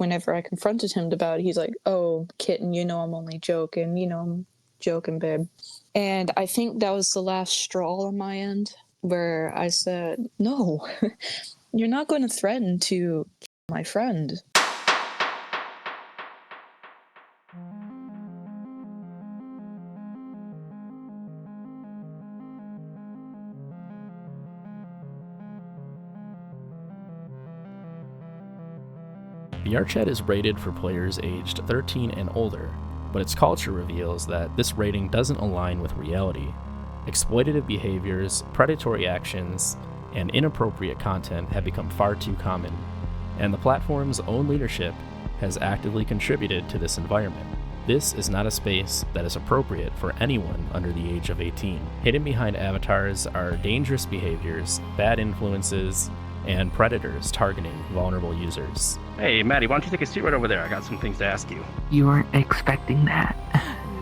whenever I confronted him about it, he's like, oh, kitten, I'm only joking. I'm joking, babe. And I think that was the last straw on my end where I said, no, you're not going to threaten to kill my friend. Vrchat is rated for players aged 13 and older, but its culture reveals that this rating doesn't align with reality. Exploitative behaviors, predatory actions, and inappropriate content have become far too common, and the platform's own leadership has actively contributed to this environment. This is not a space that is appropriate for anyone under the age of 18. Hidden behind avatars are dangerous behaviors, bad influences, and predators targeting vulnerable users. Hey, Maddie, why don't you take a seat right over there? I got some things to ask you. You weren't expecting that.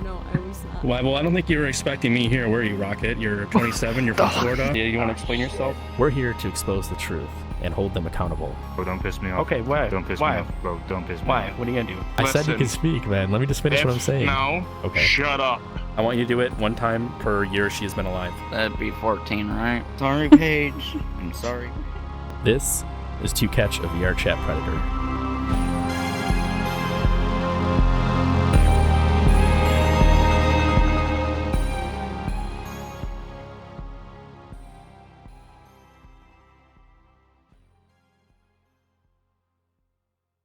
No, I was not. Well, I don't think you were expecting me here, were you, Rocket? You're 27, you're from Florida. Yeah, you want to explain yourself? We're here to expose the truth and hold them accountable. Bro, don't piss me off. Okay, why? Don't piss Why? me off, bro. Don't piss me Why? off. What are you gonna do? I said you can speak, man. Let me just finish what I'm saying. No. Okay. Shut up. I want you to do it one time per year she has been alive. That'd be 14, right? Sorry, Paige. I'm sorry. This is To Catch a Vrchat Predator.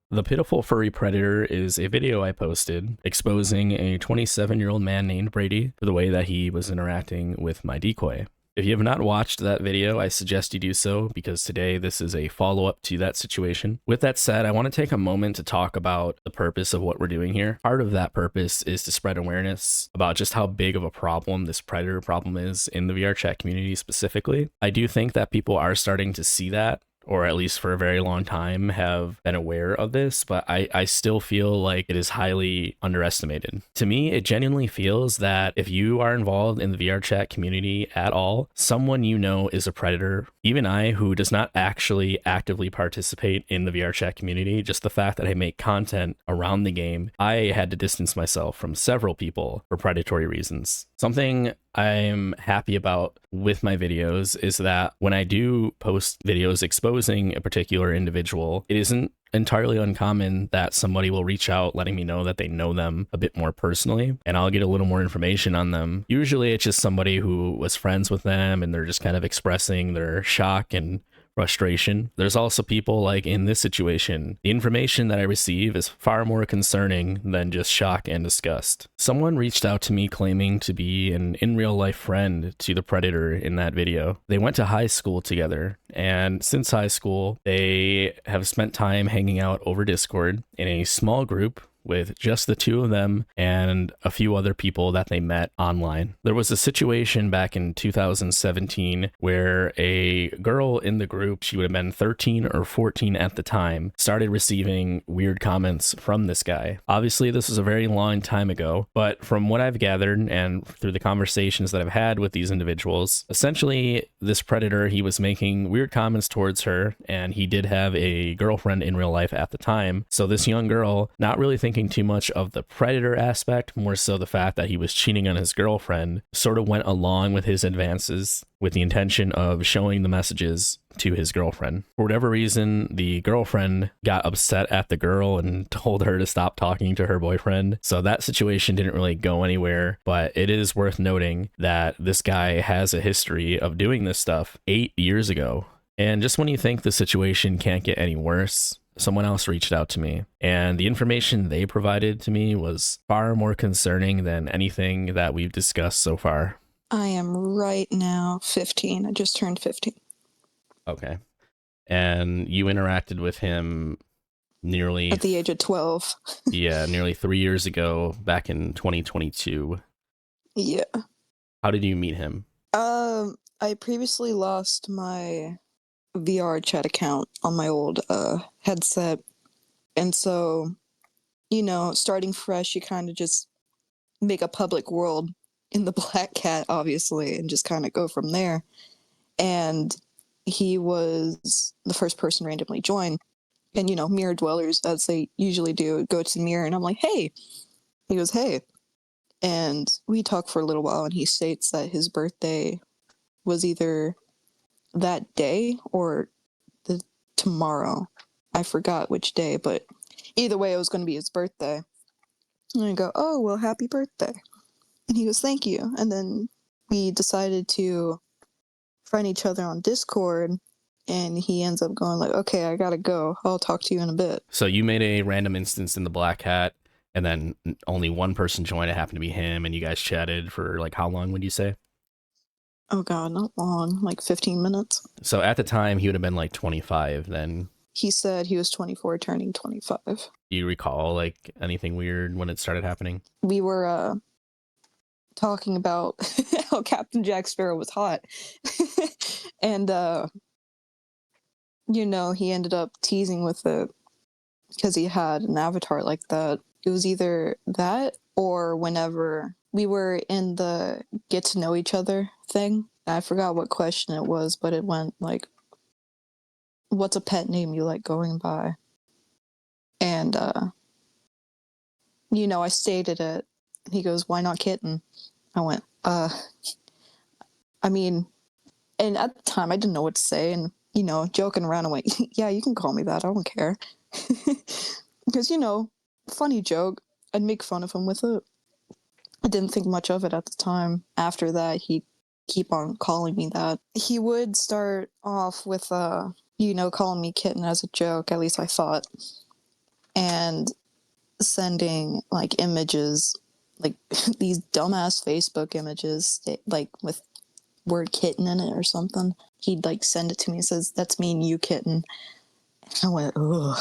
The Pitiful Furry Predator is a video I posted exposing a 27-year-old man named Brady for the way that he was interacting with my decoy. If you have not watched that video, I suggest you do so because today this is a follow-up to that situation. With that said, I want to take a moment to talk about the purpose of what we're doing here. Part of that purpose is to spread awareness about just how big of a problem this predator problem is in the Vrchat community specifically. I do think that people are starting to see that, or at least for a very long time have been aware of this, but I still feel like it is highly underestimated. To me, it genuinely feels that if you are involved in the Vrchat community at all, someone you know is a predator. Even I, who does not actually actively participate in the Vrchat community, just the fact that I make content around the game, I had to distance myself from several people for predatory reasons. Something I'm happy about with my videos is that when I do post videos exposing a particular individual, it isn't entirely uncommon that somebody will reach out letting me know that they know them a bit more personally, and I'll get a little more information on them. Usually it's just somebody who was friends with them and they're just kind of expressing their shock and frustration. There's also people like in this situation. The information that I receive is far more concerning than just shock and disgust. Someone reached out to me claiming to be an in real life friend to the predator in that video. They went to high school together, and since high school, they have spent time hanging out over Discord in a small group with just the two of them and a few other people that they met online. There was a situation back in 2017 where a girl in the group, she would have been 13 or 14 at the time, started receiving weird comments from this guy. Obviously, this was a very long time ago, but from what I've gathered and through the conversations that I've had with these individuals, essentially this predator, he was making weird comments towards her, and he did have a girlfriend in real life at the time. So this young girl, not really thinking too much of the predator aspect, more so the fact that he was cheating on his girlfriend, sort of went along with his advances with the intention of showing the messages to his girlfriend. For whatever reason, the girlfriend got upset at the girl and told her to stop talking to her boyfriend. So that situation didn't really go anywhere, but it is worth noting that this guy has a history of doing this stuff 8 years ago. And just when you think the situation can't get any worse, someone else reached out to me, and the information they provided to me was far more concerning than anything that we've discussed so far. I am right now 15. I just turned 15. Okay. And you interacted with him nearly... At the age of 12. Yeah, nearly 3 years ago, back in 2022. Yeah. How did you meet him? I previously lost my Vrchat account on my old headset, and so starting fresh, you kind of just make a public world in the Black Cat, obviously, and just kind of go from there. And he was the first person randomly joined, And, mirror dwellers, as they usually do, go to the mirror, and I'm like, hey. He goes, hey. And we talk for a little while, and he states that his birthday was either that day or the tomorrow. I forgot which day, but either way, it was going to be his birthday. And I go, oh, well, happy birthday. And he goes, thank you. And then we decided to friend each other on Discord, and he ends up going like, okay, I gotta go. I'll talk to you in a bit. So you made a random instance in the Black Hat, and then only one person joined. It happened to be him, and you guys chatted for like how long would you say? Oh god, not long, like 15 minutes. So at the time, he would have been like 25 then. He said he was 24 turning 25. Do you recall like anything weird when it started happening? We were talking about how Captain Jack Sparrow was hot. And he ended up teasing with it because he had an avatar like that. It was either that or whenever we were in the get to know each other thing. I forgot what question it was, but it went like, what's a pet name you like going by? And, I stated it. He goes, why not kitten? I went, I mean, and at the time I didn't know what to say, and, joking around, I went, yeah, you can call me that, I don't care. Because, funny joke, I'd make fun of him with it. I didn't think much of it at the time. After that, he'd keep on calling me that. He would start off with, calling me kitten as a joke, at least I thought. And sending, like, images, like, these dumbass Facebook images, like, with word kitten in it or something. He'd, like, send it to me and says, that's me and you, kitten. And I went, ugh.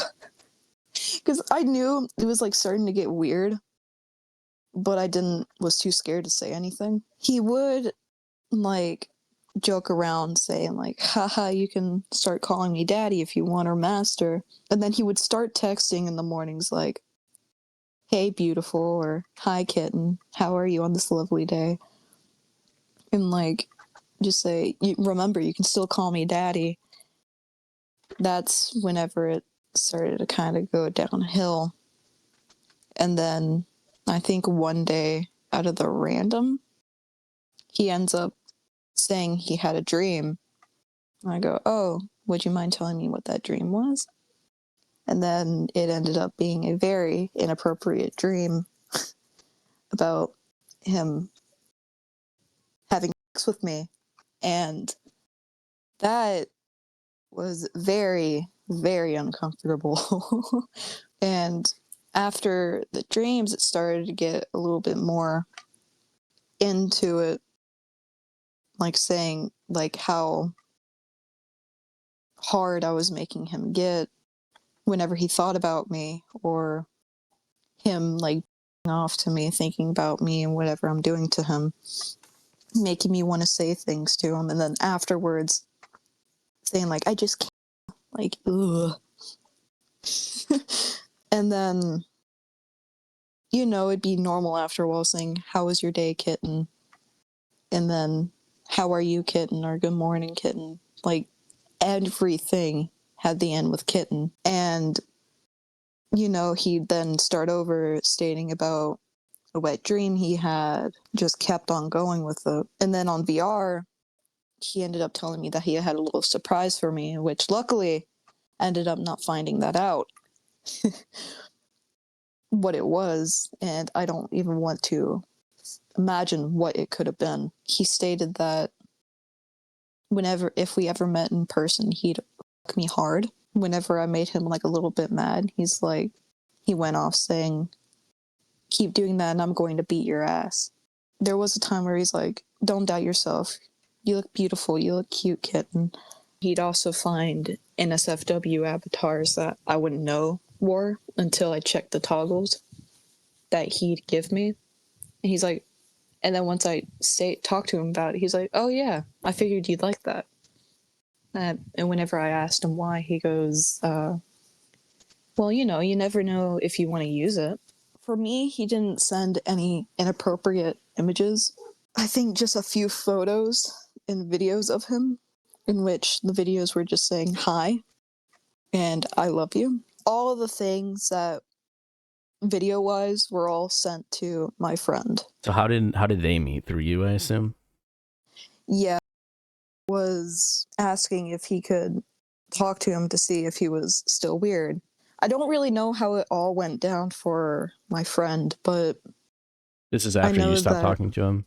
Because I knew it was, like, starting to get weird, but was too scared to say anything. He would, like, joke around saying, like, haha, you can start calling me daddy if you want, or master. And then he would start texting in the mornings, like, hey, beautiful, or hi, kitten, how are you on this lovely day? And, like, just say, remember, you can still call me daddy. That's whenever it started to kind of go downhill. And then I think one day, out of the random, he ends up saying he had a dream. And I go, oh, would you mind telling me what that dream was? And then it ended up being a very inappropriate dream about him having sex with me. And that was very, very uncomfortable. And after the dreams, it started to get a little bit more into it, like saying like how hard I was making him get whenever he thought about me, or him like off to me, thinking about me and whatever I'm doing to him, making me want to say things to him, and then afterwards saying like, I just can't, like, ugh. And then, it'd be normal after a while saying, how was your day, kitten? And then, how are you, kitten? Or good morning, kitten. Like, everything had the end with kitten. And, he'd then start over stating about a wet dream he had, just kept on going with it. And then on VR, he ended up telling me that he had a little surprise for me, which luckily ended up not finding that out. What it was, and I don't even want to imagine what it could have been. He stated that if we ever met in person, he'd fuck me hard. Whenever I made him like a little bit mad, he went off saying, keep doing that and I'm going to beat your ass. There was a time where he's like, don't doubt yourself. You look beautiful. You look cute, kitten. He'd also find NSFW avatars that I wouldn't know were until I checked the toggles that he'd give me. And he's like, and then once I talk to him about it, he's like, oh yeah, I figured you'd like that. And whenever I asked him why, he goes, well, you never know if you want to use it. For me, he didn't send any inappropriate images. I think just a few photos and videos of him, in which the videos were just saying hi. and I love you. All of the things that video-wise were all sent to my friend. So how did they meet? Through you, I assume? Yeah, was asking if he could talk to him to see if he was still weird. I don't really know how it all went down for my friend, but This is after you stopped talking to him?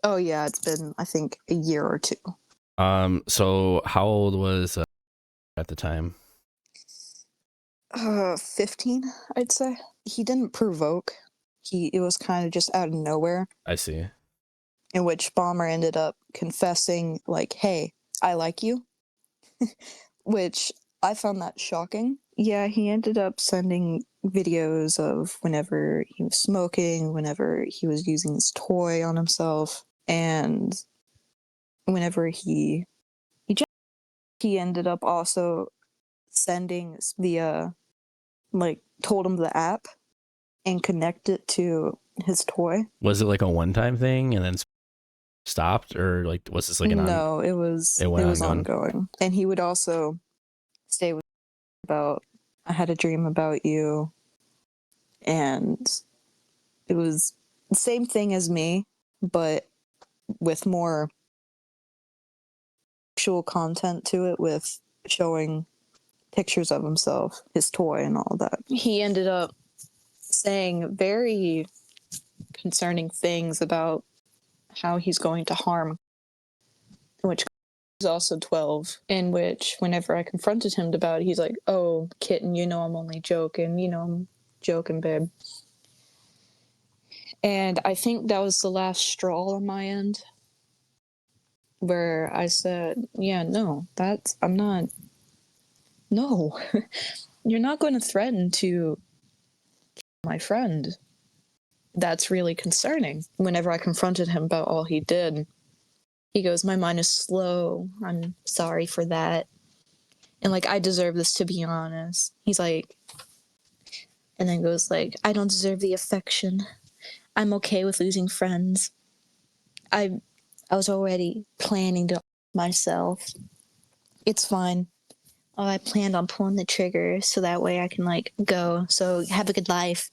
Oh yeah, it's been, I think, a year or two. So how old was at the time? 15, I'd say. He didn't provoke. It was kind of just out of nowhere. I see. In which Bomber ended up confessing, like, hey, I like you. Which I found that shocking. Yeah, he ended up sending videos of whenever he was smoking, whenever he was using his toy on himself, and whenever he ended up also sending the told him the app and connect it to his toy. Was it like a one-time thing and then stopped, or like was this like an No, it was ongoing. And he would also stay with about I had a dream about you, and it was the same thing as me, but with more actual content to it, with showing pictures of himself, his toy, and all that. He ended up saying very concerning things about how he's going to harm, which is also 12, in which whenever I confronted him about it, he's like, oh, kitten, you know I'm only joking, I'm joking, babe. And I think that was the last straw on my end, where I said, yeah, no, I'm not, no, you're not going to threaten to kill my friend. That's really concerning. Whenever I confronted him about all he did, he goes, my mind is slow. I'm sorry for that. And like, I deserve this, to be honest. He's like, and then goes like, I don't deserve the affection. I'm okay with losing friends. I was already planning to myself. It's fine. I planned on pulling the trigger so that way I can like go. So have a good life.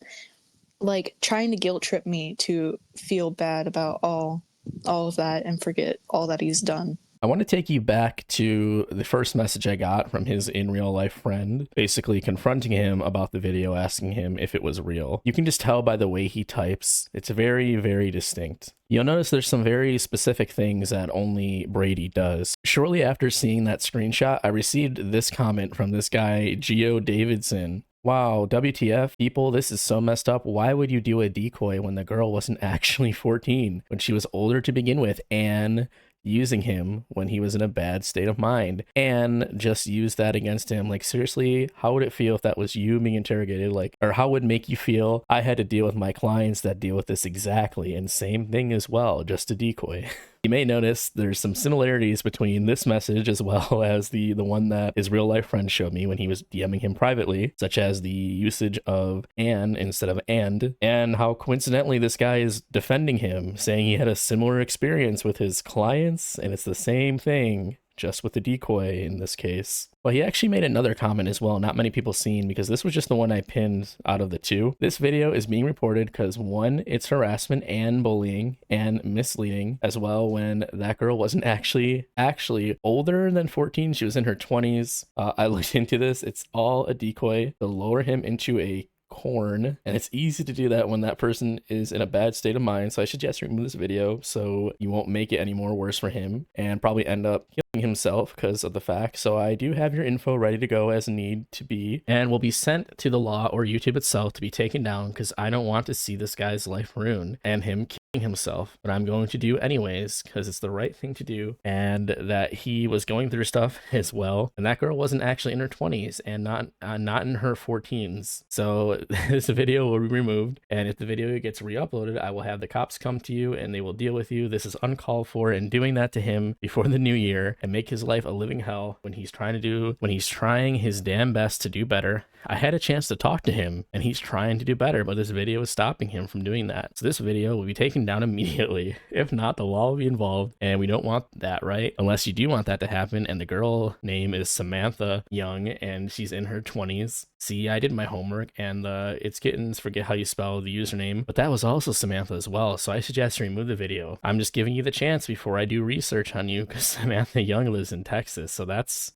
Like trying to guilt trip me to feel bad about all of that and forget all that he's done. I want to take you back to the first message I got from his in real life friend, basically confronting him about the video, asking him if it was real. You can just tell by the way he types. It's very, very distinct. You'll notice there's some very specific things that only Brady does. Shortly after seeing that screenshot, I received this comment from this guy, Geo Davidson. Wow, WTF, people, this is so messed up. Why would you do a decoy when the girl wasn't actually 14, when she was older to begin with, and using him when he was in a bad state of mind, and just use that against him? Like, seriously, how would it feel if that was you being interrogated? Like, or how would it make you feel? I had to deal with my clients that deal with this exactly, and same thing as well, just a decoy. You may notice there's some similarities between this message as well as the one that his real life friend showed me when he was DMing him privately, such as the usage of "an" instead of "and," and how coincidentally this guy is defending him, saying he had a similar experience with his clients, and it's the same thing, just with the decoy in this case. Well, he actually made another comment as well, not many people seen, because this was just the one I pinned out of the two. This video is being reported because, one, it's harassment and bullying and misleading as well, when that girl wasn't actually older than 14. She was in her 20s. I looked into this. It's all a decoy to lure him into a corn, and it's easy to do that when that person is in a bad state of mind. So I suggest remove this video so you won't make it any more worse for him and probably end up killing himself because of the fact. So I do have your info ready to go as need to be, and will be sent to the law or YouTube itself to be taken down, because I don't want to see this guy's life ruined and him killing himself. But I'm going to do anyways because it's the right thing to do, and that he was going through stuff as well, and that girl wasn't actually in her 20s and not in her 14s. So this video will be removed, and if the video gets re-uploaded, I will have the cops come to you and they will deal with you. This is uncalled for, and doing that to him before the new year and make his life a living hell when he's trying his damn best to do better. I had a chance to talk to him and he's trying to do better, but this video is stopping him from doing that. So this video will be taken taken down immediately. If not, the law will be involved, and we don't want that, right? Unless you do want that to happen, and the girl name is Samantha Young, and she's in her 20s. See, I did my homework, and it's Kittens, forget how you spell the username, but that was also Samantha as well, so I suggest you remove the video. I'm just giving you the chance before I do research on you, because Samantha Young lives in Texas,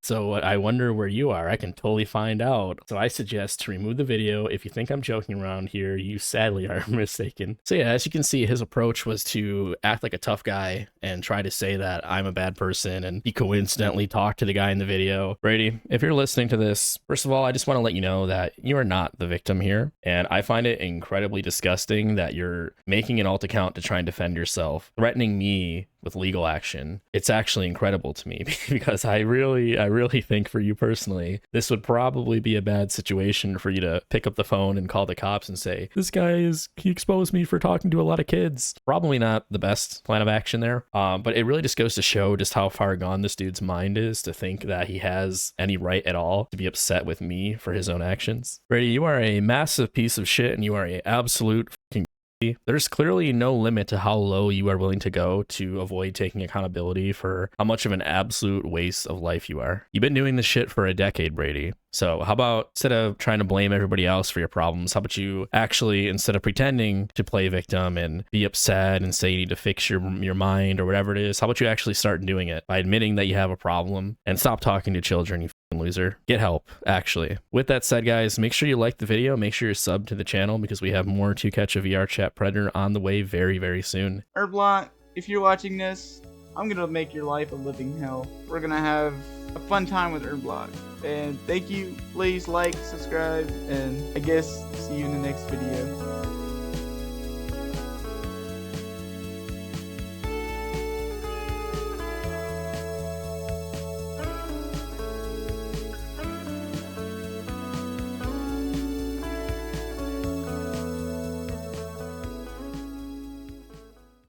so I wonder where you are. I can totally find out. So I suggest to remove the video. If you think I'm joking around here, you sadly are mistaken. So yeah, as you can see, his approach was to act like a tough guy and try to say that I'm a bad person, and he coincidentally talked to the guy in the video. Brady, if you're listening to this, first of all, I just want to let you know that you are not the victim here, and I find it incredibly disgusting that you're making an alt account to try and defend yourself, threatening me with legal action. It's actually incredible to me because I really think for you personally, this would probably be a bad situation for you to pick up the phone and call the cops and say, this guy he exposed me for talking to a lot of kids. Probably not the best plan of action there. But it really just goes to show just how far gone this dude's mind is to think that he has any right at all to be upset with me for his own actions. Brady, you are a massive piece of shit, and you are an absolute fucking. There's clearly no limit to how low you are willing to go to avoid taking accountability for how much of an absolute waste of life you are. You've been doing this shit for a decade, Brady. So how about, instead of trying to blame everybody else for your problems, how about you actually, instead of pretending to play victim and be upset and say you need to fix your mind or whatever it is, how about you actually start doing it by admitting that you have a problem and stop talking to children, you fucking loser. Get help, actually. With that said, guys, make sure you like the video, make sure you're subbed to the channel, because we have more To Catch a VRchat Predator on the way very, very soon. Urblot, if you're watching this, I'm gonna make your life a living hell. We're gonna have a fun time with Urblot. And thank you, please like, subscribe, and I guess see you in the next video.